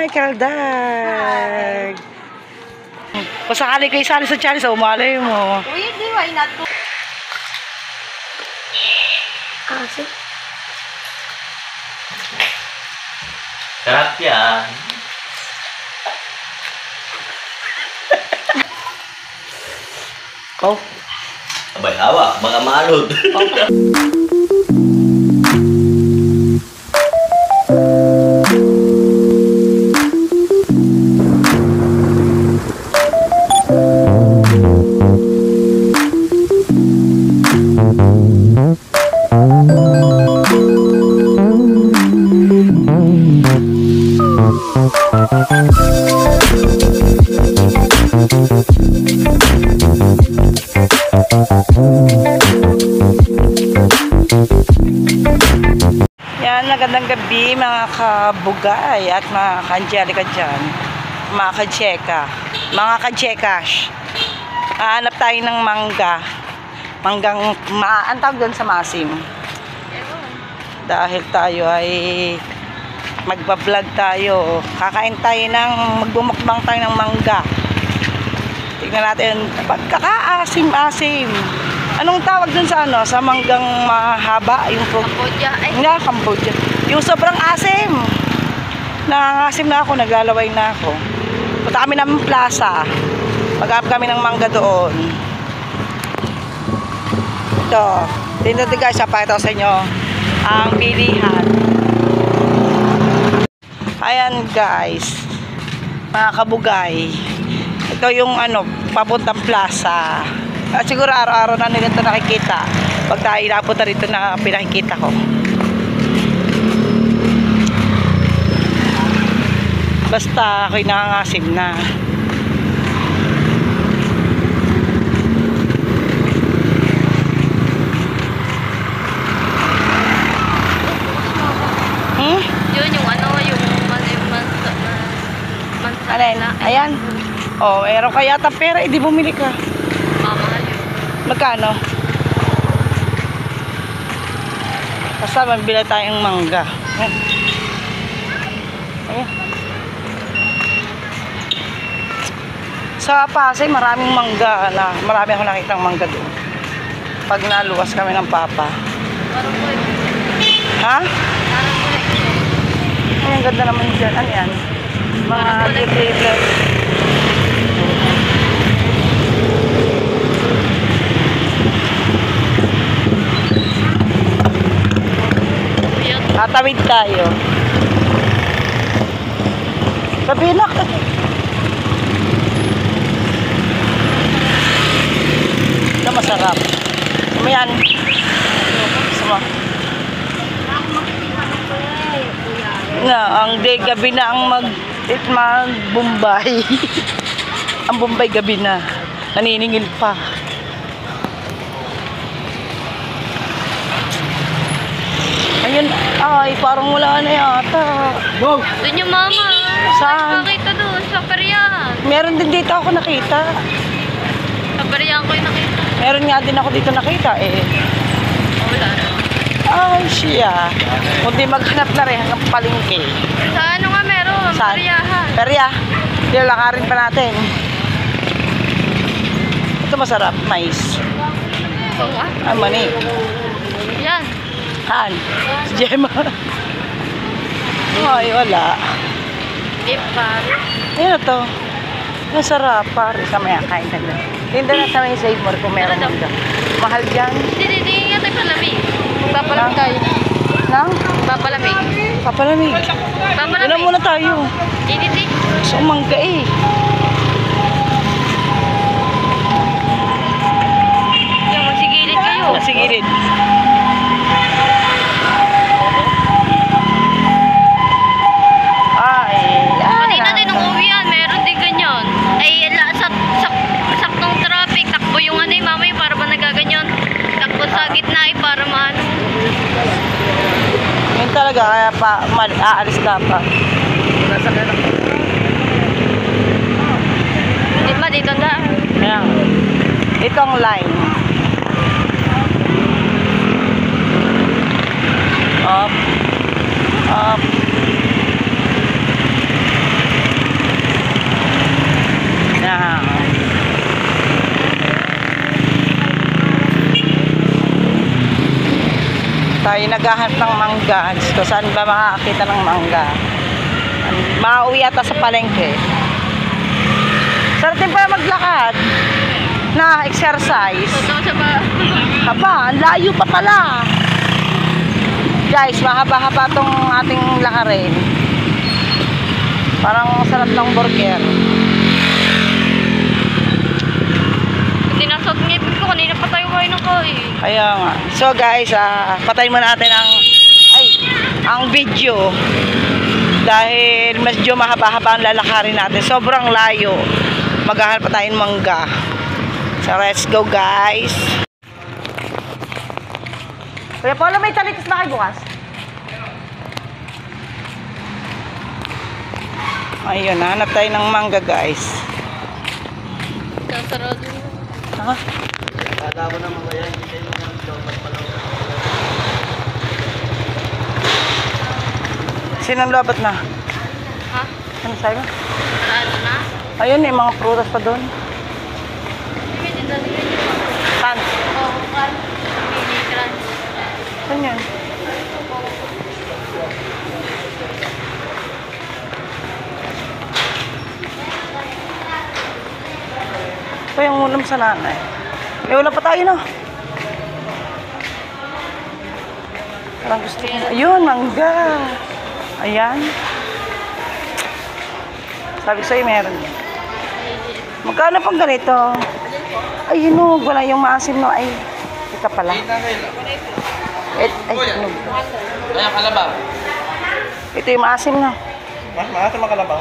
Hi, Kaldag! Kung sakali kayo isali sa challenge, umalay mo. Uy, di, why not to? Kasi? Sarap yan. Oh. Abay, hawak. Baka maalod. Yan, magandang gabi mga kabugay at mga ka-Angelica dyan, mga ka-Cheka, mga ka-Chekash. Hanap tayo ng mangga, ang tawag doon sa masim. Dahil tayo ay magbablog tayo, kakain tayo magbumukbang tayo ng mangga. Tingnan natin, pagkakaasim-asim. Anong tawag dun sa sa manggang mahaba? Yung Cambodia. Ay, nga, Cambodia. Yung sobrang asim. Nangangasim na ako, naglalaway na ako. Punta kami ng plaza. Mag-up kami ng mangga doon. Ito. Dito guys, papakita ko sa inyo ang bilihan. Ayan guys, mga kabugay. Ito yung papuntang plaza. At siguro araw-araw na nila ito nakikita. Pag tayo napunta rito na pinakikita ko. Basta ako'y nangangasim na. yun yung Ayan. Oh, meron ka yata pera, hindi bumili ka. Mahal yun. Magkano? Basta magbili tayong mangga. Ayan. Sa Pasay, maraming mangga na. Marami ako nakitang mangga doon. Pag naluwas kami ng papa. Parang po yun. Ha? Parang po yun. Ay, ang ganda naman dyan. Ano yan? Mga table. Tatawid tayo. Sabihin na. Ito masarap. Kumayan. Sama. Ang gabi na ang mag-Bombay. Ang Bombay gabi na. Naniningil pa. Ayun, ay, parang wala na yata. Wow! Doon yung mama. Saan? Nakita doon, sa Parian. Meron din dito ako nakita. Sa Parian ko yung nakita. Meron nga din ako dito nakita eh. Wala na. Ay, siya. Kundi maghanap na rin hanggang palengke. Sa ano nga meron? Saan? Pariahan. Perya. Lakarin pa natin. Ito masarap, mais. Oo nga. Ah, mani. Yan. Han. Si Gemma. Ay, wala. Beef pare. Ayun na to. Masarap, pare. Kamaya, kain na lang. Tinda na sa may save more kung meron Ano mangga. Mahal dyan. Hindi nga tayo palamig. Papalamig tayo. Nang? Papalamig. Papalamig. Papalamig. Doon muna tayo. Hindi. So, mangga eh. Yung magsigilid kayo. Sigilid. Kanina din nung uwian, meron din ganyan. Ay, saktong traffic, takbo yung mamay, para ba nagaganyan? Takbo sa gitna para maano. Yun talaga, kaya aalis ka pa. Di ba, dito na. Ayan. Itong line. Up. Up. naghahanap ng mangga. So, saan ba makakita ng mangga? Makauwi ata sa palengke. Sarap din pa maglakad na exercise. Totoo siya ba? Haba, ang layo pa pala. Guys, mahaba-haba tong ating lakarin. Parang sarap ng burger. Tinasot ngipin ko, kanina pa tayo kain ng kain. Kaya nga. So guys, patayin muna natin ang video. Dahil medyo mahaba-haba ang lalakarin natin. Sobrang layo. Maghahanap pa tayong mangga. So let's go guys. Kuya Polo, may talitis ba kayo bukas? Ayun, hanap tayo ng mangga guys. Sasarado. Ha? Kada mo naman kaya, hindi tayo mag-dapat pala. Sinang lobat na? Ha? Ano sabi mo? Ano na? Ayun, may mga prutas pa doon. May tindahan yun. Saan? Oo, kan. Mini crunch. Saan yun? Ito yung ulam sa nanay. May ulam pa tayo, no? Parang gusto ko. Ayun, mangga. Ayan. Sabi ko sa'yo, meron. Magkano pang ganito? Ay, hinog. Wala yung maasim, no? Ay, ika pala. Ay, hinog. Ayan, kalabaw. Ito yung maasim, no? Maasim ang kalabaw.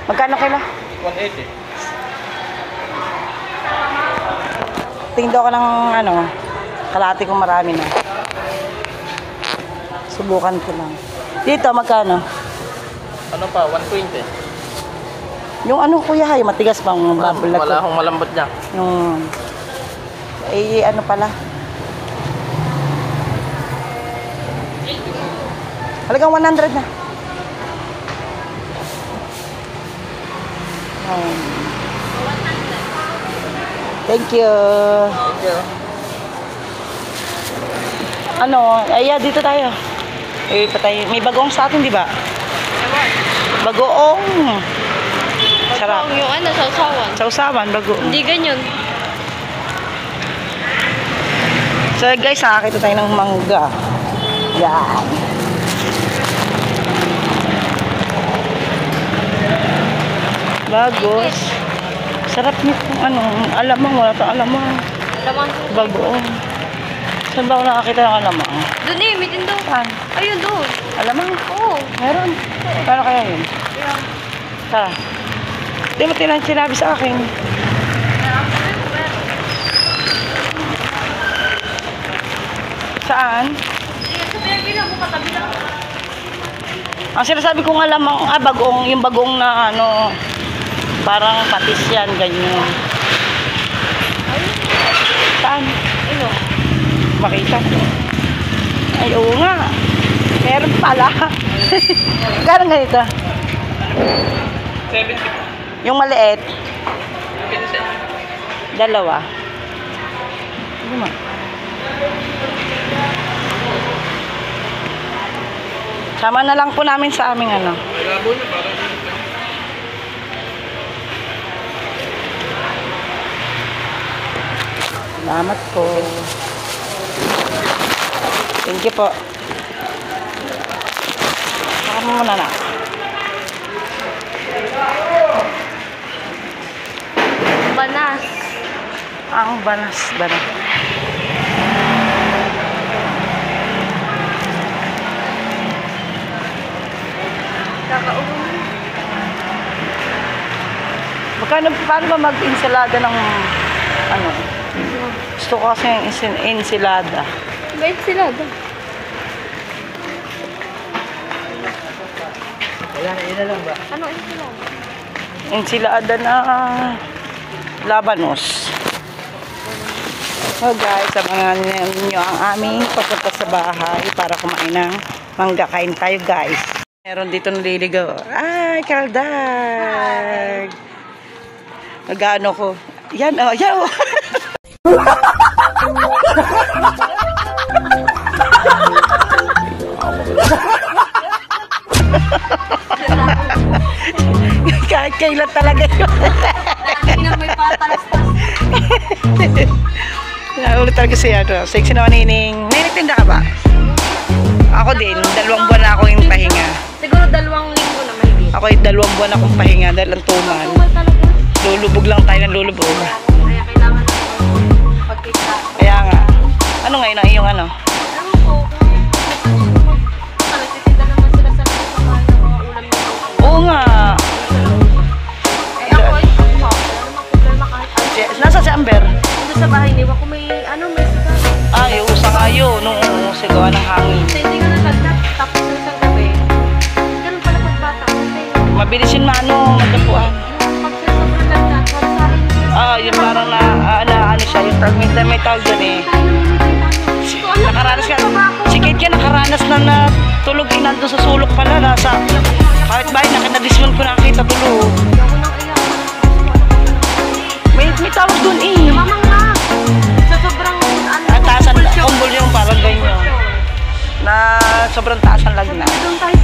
Magkano kila? 180. Tingin daw ko ng ano, kalahati kong marami na. Subukan ko lang. Dito, magkano? Ano pa? 120. Yung ano kuya, yung matigas pang babulag Wala ko. akong malambot niya. Yung, ano pala. Halagang 100 na. Thank you. Thank you. Ano, dito tayo. May bagoong sa atin, di ba? Bagoong. Sarap. Yung ano, sausawan. Sausawan, bagoong. Hindi ganyan. So guys, nakakita tayo ng mangga. Yan. Bagos. Sarap nito. Ano, alamang. Wala tayong alamang. Lamang. Bagoong. Saan ba ako nakakita ng alamang? Doon eh, may tindaw. Saan? Ayun doon. Alamang? Oo. Meron. Paano kaya yun? Ayan. Tara. Hindi mo sinabi sa akin. Saan? Ang sinasabi kong alamang, bagong, yung bagong na ano, parang patis yan, ganyan. Saan? Ano? Makita. Ay, oo nga. Meron pala. Gano'n ganito? 70. Yung maliit, 50. dalawa. Lima. Sama na lang po namin sa aming ano. Labo niya para. Salamat po. Thank you po. Saka muna na. Banas. Ang banas. Kakaubo. Paano ba mag-insalada ng ano? Gusto ko kasi yung insalada. Bait sila doon. Ilan lang ba? Ano yun sila? Ensilada na labanos. So guys, abangan ninyo ang aming pagpunta sa bahay para kumain ng mangga. Kain tayo guys. Meron dito naliligaw. Ay, kaldag! Nag-ano ko. Yan, yan. Oh. kahit kailan talaga yun. Lagi na may patalastas. Ulit talaga siya. Sexy naman, Nining. Nining, ka ba? Ako din. 2 buwan na ako yung pahinga. Siguro 2 linggo na mahigit. Ako yung 2 buwan akong pahinga dahil ang tuman. Tumal talaga. Lulubog lang tayo ng lulubog. Kaya kailangan pagkita. Kaya nga. Ano ngayon ang iyong ano? Alam mo po, kung nagtitinda naman sila sa mga samahan ng mga ulam nila. Oo nga. Eh ako ay wala namang problema kahit ano. Nasa si Amber? Doon sa bahay niwa, kung may may sigaro. Ay, usa nga yun. Nung sigawa ng hangin. Sa hindi ka naglagnat, tapos ng isang gabi. Ganun pala pagbata. Kasi Mabilis yun magkapuan. yung pagsasobrang lagnat, wala sa akin. Yung parang ano siya, yung may tawag dyan eh. Nakaranas ka, si Kate ka nakaranas na tulog eh, nandun sa sulok pala, nasa kahit bahay, nakinadismon ko nakita tulog. May tawag dun eh. Mamang nga. Sa sobrang Ang taasan, kumbol yung parang ganyan. Na sobrang taas ang lagnat. Doon tayo.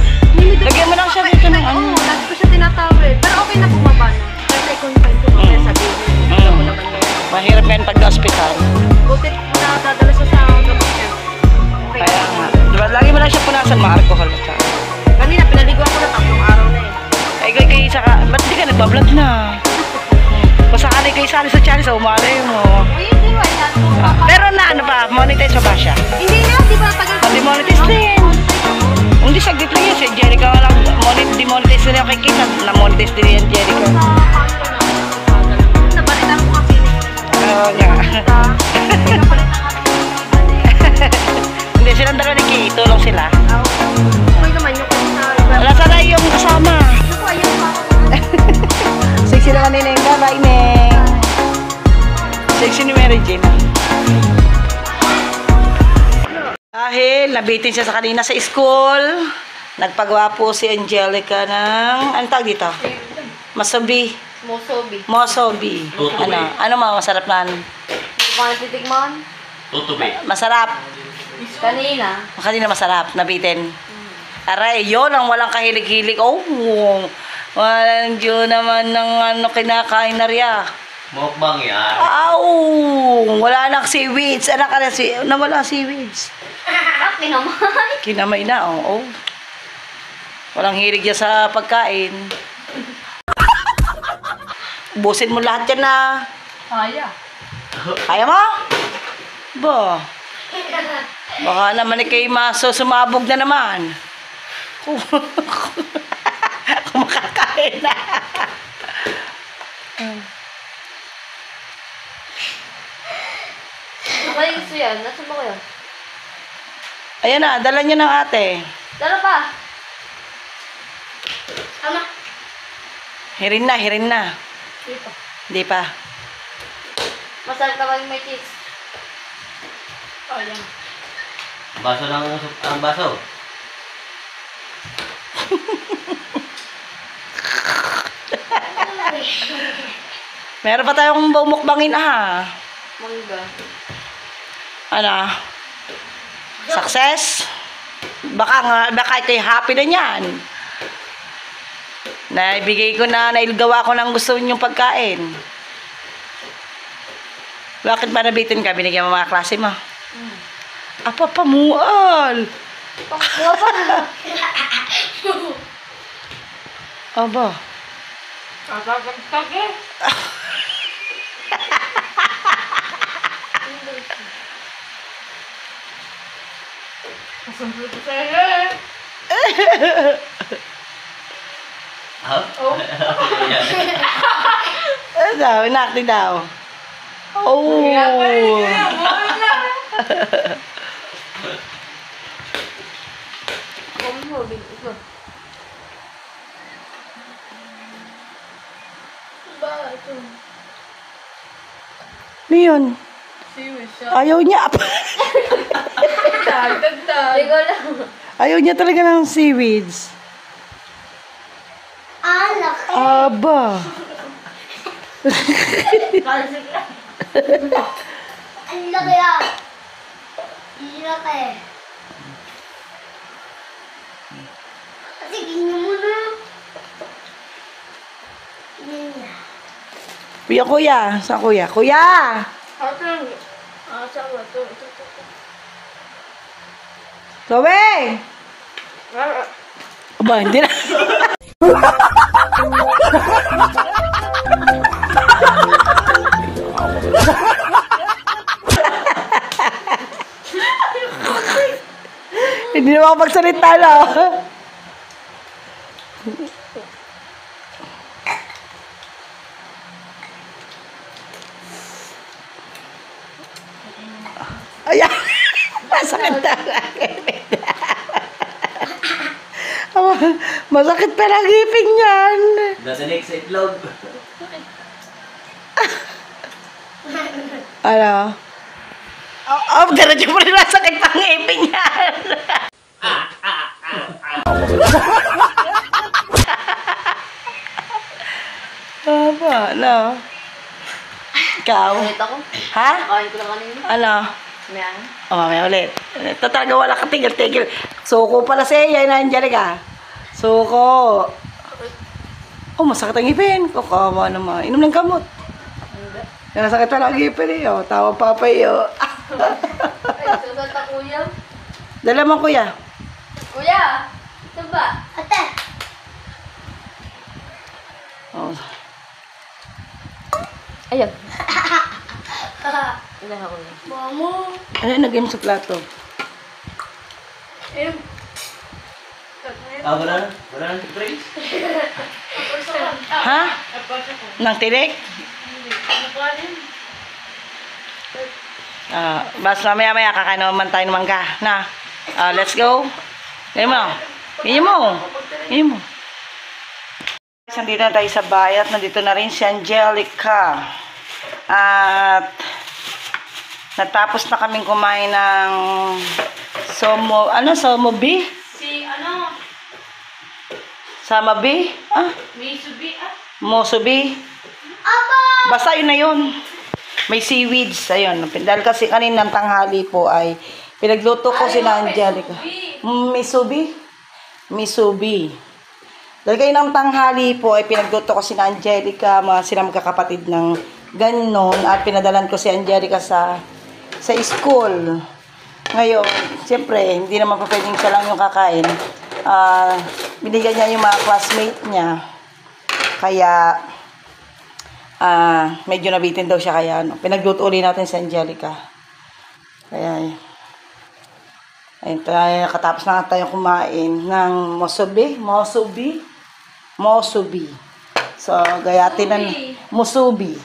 Lagyan mo lang siya dito ng ano. Oo, lagi ko siya tinatawid. Pero okay na bumaba na. Kasi i-confine ko kaya sabihin. Alam mo naman yun. Mahirap ngayon pag hospital. Butit na dadala siya sa gamot niya. Okay. Kaya nga. Diba, lagi mo lang siya punasan, ma-alcohol. Kanina, pinaligo ako na 3 araw na eh. Ay, kayo saka, ba't di ka nagbablog na? Pasakanay kayo sali sa channel, sa umalay mo. Uy, hindi ba? Pero na ano pa, monetize pa ba siya? Hindi na, di ba? Tagal Hindi monetize din. Hindi saglit lang yun, si Jerica nga lang, demonetize din yung kay Kita, na-monetize din yan, Jerica. Nabalitan ko kasi. Oo nga. Pinapalitan ka Hindi, silang dalawa ni Kay, tulong sila. Okay naman yung kanya. Wala sana yung kasama. Ako, ayaw pa ako. Sexy naman ni Neng, bye Neng. Sexy ni Mary Jane. Dahil nabitin siya sa kanina sa school, nagpagawa po si Angelica ng, ano tawag dito? Masobi. Mosobi. Mosobi. Tutubi. Ano masarap na? Paano titikman? Tutubi. Masarap. Kanina. Kanina masarap, nabitin. Aray, yun ang walang kahilig-hilig. Oh, walang Diyo naman ng ano kinakain na riya. Mukbang yan. Aw! Wala nang seaweeds. Anak ka na nawala seaweeds. Bakit naman? Kinamay na, oo. Walang hilig yan sa pagkain. Ubusin mo lahat yan na. Kaya. Kaya mo? Ba? Baka naman kay Maso sumabog na naman. Kung makakain na. Nakaligis yan. Nasaan ba kayo? Ayan na, dala niyo ng ate. Dala pa. Ama. Hirin na. Dito. Hindi pa. Masal ka ba yung may cheese? Ayan. Baso lang ang baso. Meron pa tayong bumukbangin Mangga. Ano? Success? Baka ito'y happy na niyan. Naibigay ko na, nailgawa ko ng gusto ninyong pagkain. Bakit ba nabitin ka? Binigyan mo mga klase mo? Apa, pamual! Pakuha pa. Aba. Kagagagtag eh. Kasunod ko sa'yo eh. Ha? Oh. Ano daw? Inakti daw. Oh! Ano yun? Ayaw niya. Ayaw niya talaga ng seaweeds. Aba. Ang laki ah. Ang laki. Sige nyo muna. Kuya. Saan kuya? Kuya! Chloe! Aba, hindi na. Hindi na makapagsalita na. Ayan. Masakit na lang. Masakit pa lang ngipin yan. Nasa next sa itlog. Ano? Diretso pa rin masakit pa ngipin yan. Aba, ano? Ikaw? Ulit ako. Ha? Nakain ko lang kanina. Ano? Mayan. Mamaya ulit. Ito talaga wala ka tigil-tigil. Suko pala sa iya na Angelica. Suko. Oh, masakit ang ngipin. Kakawa naman. Inom ng gamot. Nasakit pala ang ngipin eh. Oh, tawa papa iyo. Ay, susot na kuya. Dala mo kuya. Kuya! Ito ba? Ate. Oh. Ayun. Ilan ako yun? Mamo. Ano yung nag-game sa plato? Wala na? Wala na? Praise? Ha? Nang tinik? Basta mamaya-maya kakain naman tayo ng mangga. Na. Let's go. Ganyan mo. Ganyan mo. Ganyan mo. Nandito na tayo sa bayat. Nandito na rin si Angelica. At natapos na kaming kumain ng somobi? Si ano? Samabi? Misubi Mosubi? Aba. Basta yun na yun. May seaweeds. Ayun. Dahil kasi kaninang tanghali po ay pinagluto ko si Angelica. Misubi? Misubi. Dahil kayo ng tanghali po ay pinagluto ko si Angelica, sila magkakapatid ng ganon, at pinadalan ko si Angelica sa school. Ngayon, siyempre, hindi naman pa pwedeng siya lang yung kakain. Binigyan niya yung mga classmate niya. Kaya, medyo nabitin daw siya, kaya pinagluto ulit natin si Angelica. Kaya, ayun tayo, nakatapos na tayo kumain ng Mosubi. So, gayatin na, Musubi.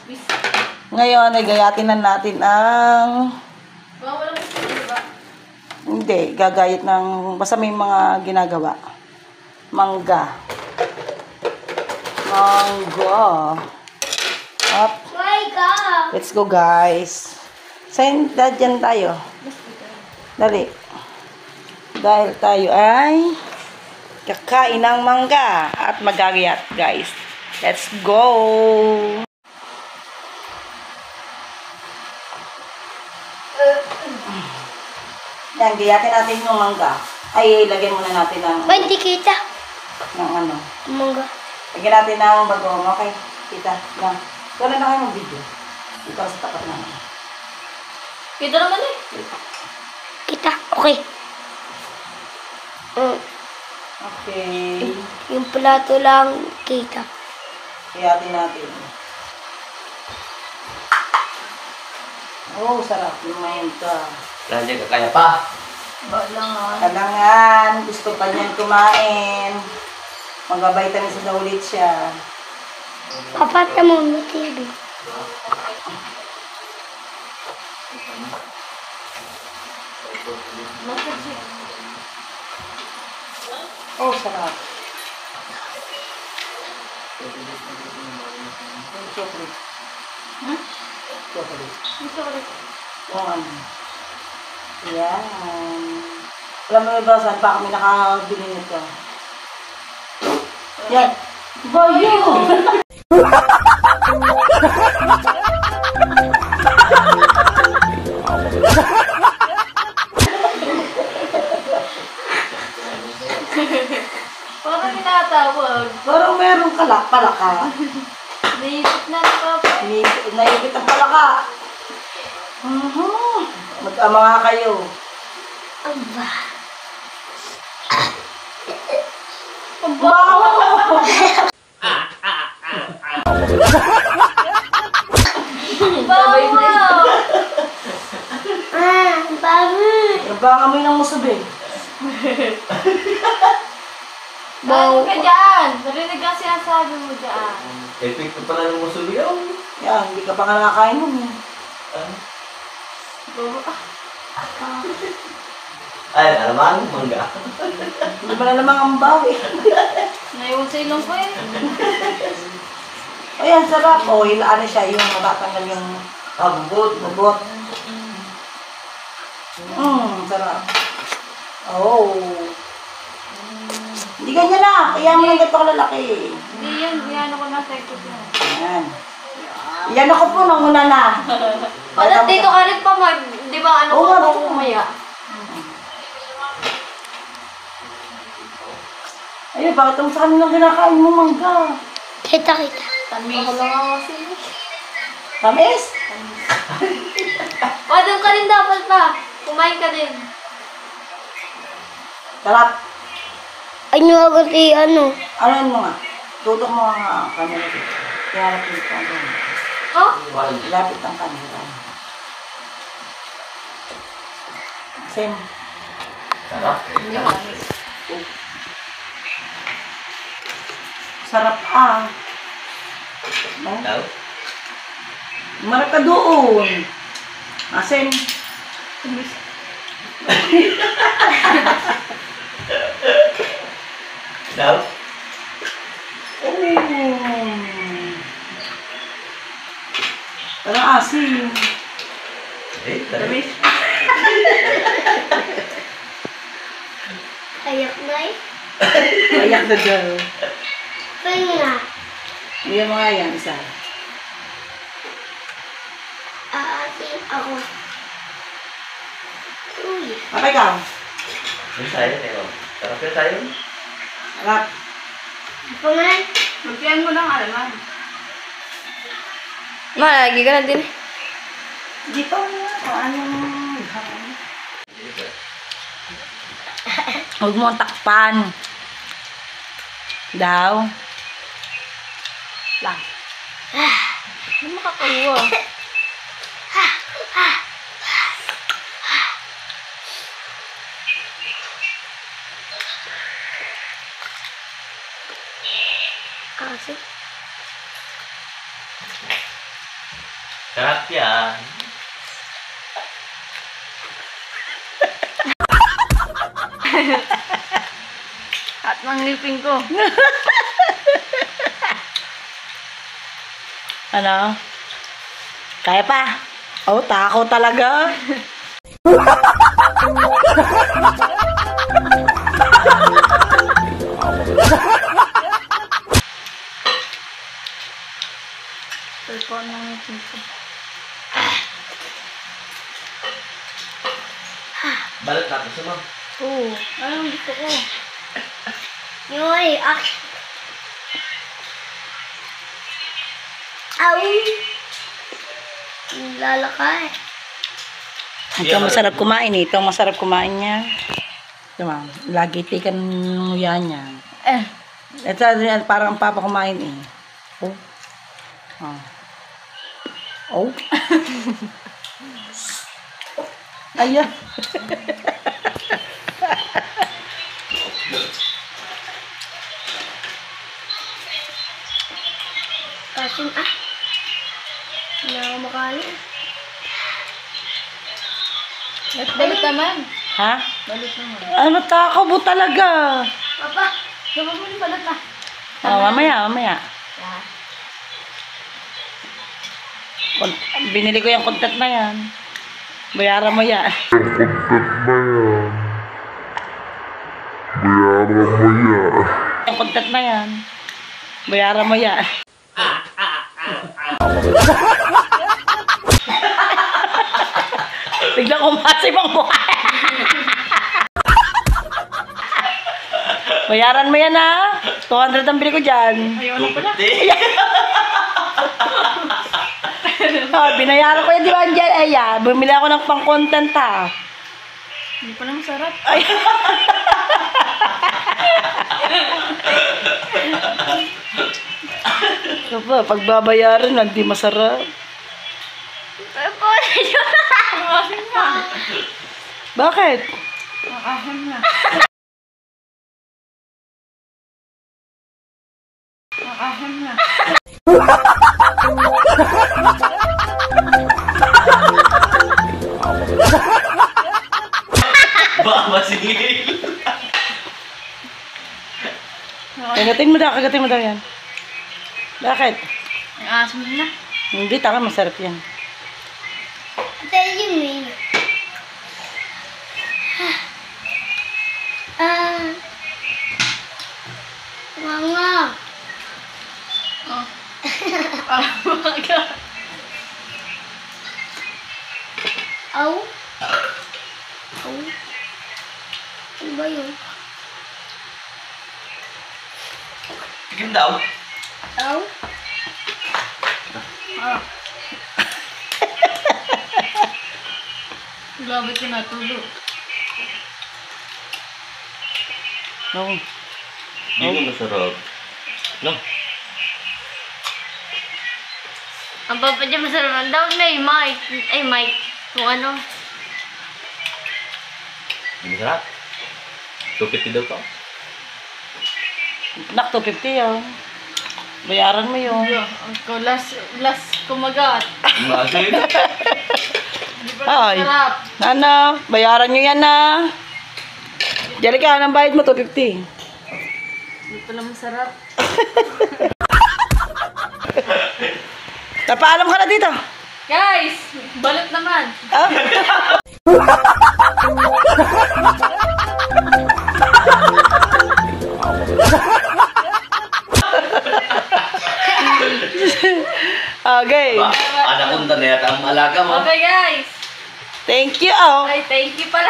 Ngayon, ay gayatin na natin ang, hindi, gagayat ng, basta may mga ginagawa. Mangga. Up. My God. Let's go, guys. Saan dyan tayo? Dali. Dahil tayo ay kakain ng mangga at magagayat, guys. Let's go! Yan, gayatin natin yung mangga. Ay, lagyan muna natin ng, Ba, hindi kita. ng ano. Mangga. Lagyan natin ng bagong, okay? Kita, lang. Wala na kayo mag-video. Ito sa tapat na. Kita naman eh. Kita. Okay. Okay. Yung plato lang kita. Gayatin natin. Oh, sarap yung mangga. Nandiyan ka kaya pa. Kalangan, gusto pa niyan kumain. Mag-vitamins na ulit siya. Papata mo ng TV. Oh, sarap. Chocolate. Chocolate. Yan. Yan. Alam mo ba, saan pa kami nakabili nito? Yan. Bayo! Parang tinatawag. Parang meron palaka. Naisip na ni Papa. Naipit ang palaka. Mag-ama nga kayo. Aba. Bago. Baka amoy ng musubi. Bago ka dyan. Narinig ka sinasabi mo dyan. Epekto pala ng musuliyaw. Yan, hindi ka pa nga nakakain nun eh. Ay, alamang, mangga. Hindi mo na namang ang bawi. Naiwan sa ilong ko eh. Ayan, sarap. O, ano siya, yung matatanggal yung Bubot. bubot. Sarap. Oh. Hindi ganyan na. Kaya mo lang ganito kalalaki. Hindi yan. Biyano ko na sa ikot na. Ayan. Yan ako po nung una na. Ba't dito ka rin pa mag... Di ba ano Oo ko nga, po dito. kumaya? Ayun, bakit ang sa kanilang kinakain mo, mangga? Kita. Tanmi ko lang ako kasi. Tamis? O, doon ka rin dapat pa. Kumain ka din. Sarap. Ano agad ano? Ano yun mo nga? Tutok mo nga kanila dito. Kaya lapit ang kanila. Ha? Lapit ang kanila. Same. Sarap. Sarap ah. Daw? Marap ka doon. Asin. Daw? Parang asin. Tamis. Ayak na eh. Ayak na daw. Kaya nga. Iyan mo nga yan, isa. Aating ako. Uy. Kapay ka. Yung sayo, teko. Sarap yung sayo. Sarap. Pangan. Magpian mo lang alaman. Malagi ka na din. Dito nga. Anong... Huwag mo ang takpan. Daw. Lang. Ano makakaluwa? Kasi. Sarap yan. At ng ngipin ko. Ano? Kaya pa? Oh, takaw talaga. Telefon ng ngipin ko. Balot natin sa ma'am. Oo. Anong gusto ko? Yoy, Aw! Lalakay. Ito masarap kumain eh. Ito masarap kumain niya. Diba? Lagi tikan ng yan niya. Ito parang ang papa kumain eh. Oh. Oh. Oh. Ayan. Kasin Hindi na ako makain. Balut naman. Ha? Balut naman. Ano takaw mo talaga? Papa, gawin mo yung balut na. Oh, mamaya. Yeah. Binili ko yung content na yan. Bayaran mo yan. Yung content na yan. Bayaran mo yan. Biglang umasip ang mukha. Bayaran mo yan ha. 200 ang bili ko dyan. Ayaw na pala. 250. Oh, binayaran ko yan, di ba, Angel? Ay, bumili ako ng pang-content, ha. Hindi pa lang masarap. Ay. Ito pa, pagbabayaran, hindi masarap. Pero po, yun. Bakit? Baka masingil. Kagatin mo daw yan. Bakit? Ang asim na. Hindi, taka, masarap yan. Tell you me. Mama. Oh. Oh my God. Au. Au. Ano ba yun? Tigim daw. Au. Ah. Grabe ka natulog. No. Hindi mo masarap. No. Ang papa dyan masarap lang. Dapat may mic. Ay, mic. Kung ano. Hindi masarap. 250 daw to. Nak, 250 yan. Bayaran mo yun. Ako, last kumagat. Ang asin. Ay. Sarap. Ano, bayaran nyo yan, na. Jelika, anong bayad mo? 250. Hindi pala masarap. Napaalam ka na dito. Guys! Balot naman. Ah? Okay. Anaconda na yata ang alaga mo. Okay, guys. Thank you, oh. Ay, thank you pala.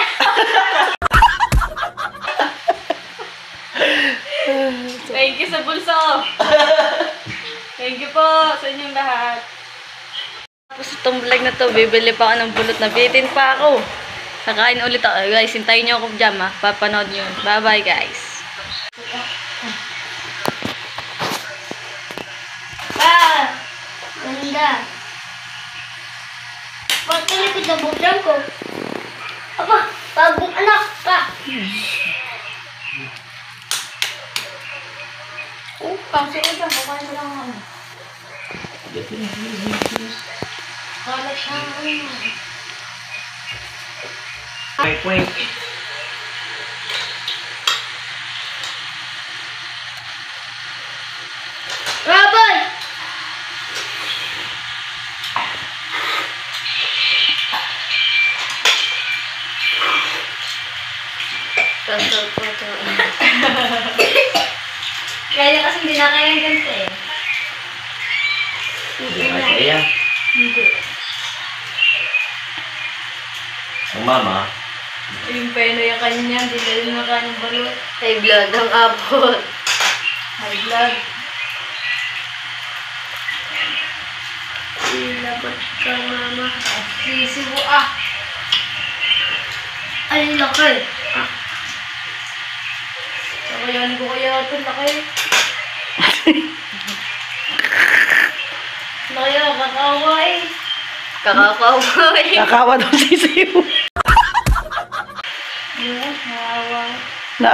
Thank you sa bulso. Thank you po sa inyong lahat. Tapos itong vlog na to, bibili pa ako ng bulot na bitin pa ako. Kakain ulit ako. Guys, hintayin nyo ako dyan, ha. Papanood nyo. Bye-bye, guys. Pa! Ganda. Bakit talikod na buksan ko? Aba, bagong anak pa. Kasi ulit ang kumain mo lang ako. Kalat na Wait, wait. Raboy! Cancel po ito. Kaya kasi hindi na kaya ganito eh. Kaya. Hindi. Ang mama. Yung peno yung kanya, hindi na rin makain balot. High blood ang apple. High blood. Labat ka, mama. Sisi mo ah. Ay, laki. Nakayan ko kaya ito, laki. Laki ako, kakawa eh. Kakakawa eh. Kakawa daw sisiw. Yun, nakawa. Na.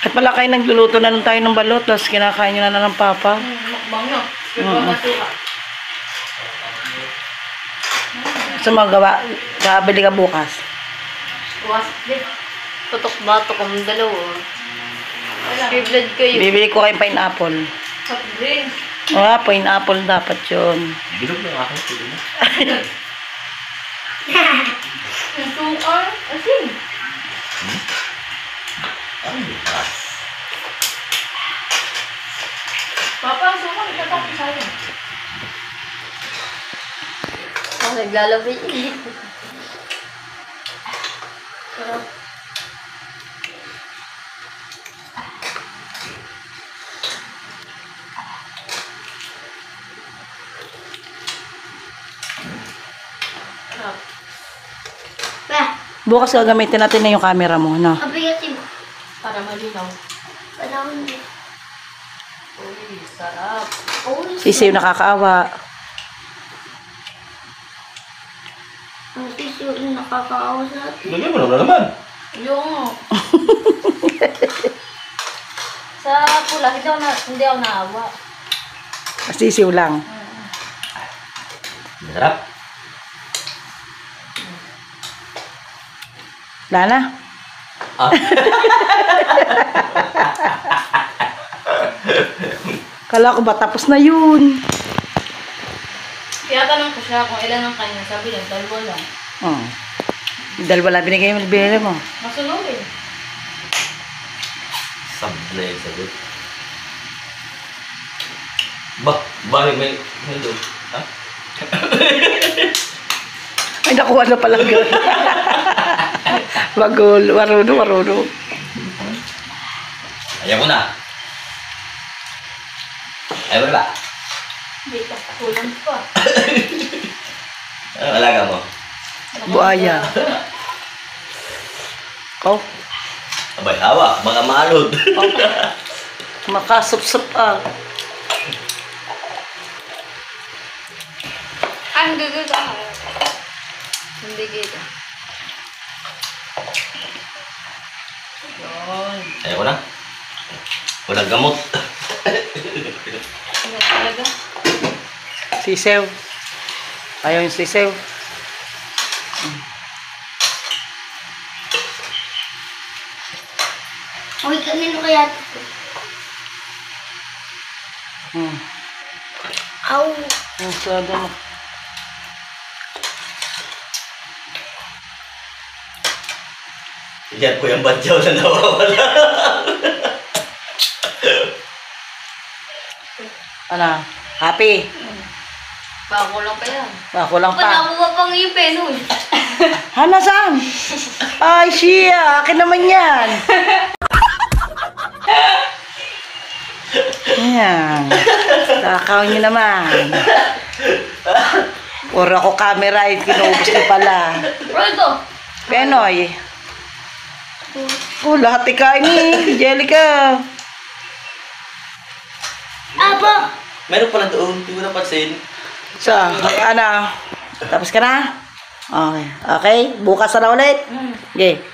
At pala kayo nagluluto na lang tayo ng balot, tapos kinakain nyo na ng papa. Mukbang no. So magawa, kabili ka bukas. Was din. Tutok bato kung dalawa. Scribbled kayo. Bibili ko kayong pineapple. Soft drinks. Pineapple dapat yun. Bilog ng aking tuloy na. Yung sukar. Asin. Ang bukas. Papa, saan ka nagtatapos sa'yo? Ako naglalabay. Sarap. Sarap. Pa, Bukas gagamitin natin na yung camera mo, no? kabigatin mo. Para malinaw. Panahon din. Uy, sarap. Uy, Sisiw nakakaawa. ang tissue yung nakakaawa sa atin. Lagyan mo na naman. Yung... Sa pula, hindi ako naawa. Sisiw lang. Sarap. Lana? Ah. Kala ko ba tapos na yun? Kaya tanong ko siya kung ilan ang kanya. Sabi niya, 2 lang. Oh. Dalawa lang binigay mo, binigay mo. Masunurin. Sablay, sagot. May doon. Ha? Ay, nakuha na palang gano'n. Magul, waruno. Ayaw mo na. Ayaw mo na ba? Hindi ka kulang pa. Ano alaga mo? Buaya. Oh, Abay, hawa. Baka maalod. makasup-sup ah. Ang gagawin ka. Hindi kita. Yun. Ayaw ko na. Walang gamot. Ano talaga? Sisew. Ayaw yung sisew. Uy, kanino kaya ito? Hmm. Aw, Ang sada mo. Yan po yung badyaw na nawawala. Ano? Happy? Baka kulang pa yan. Ako lang pa. Panakuha pa nga yung peno eh. Hana, saan? Ay, siya. Akin naman yan. Ayan. Takaw niyo naman. Puro ako camera, kinubos niyo pala. Roldo! Penoy. Oh, lahat ikain ni Angelica. abo! Meron pala doon. Hindi mo napansin. So, ano? Tapos ka na? Okay. Okay, bukas na ulit. Okay.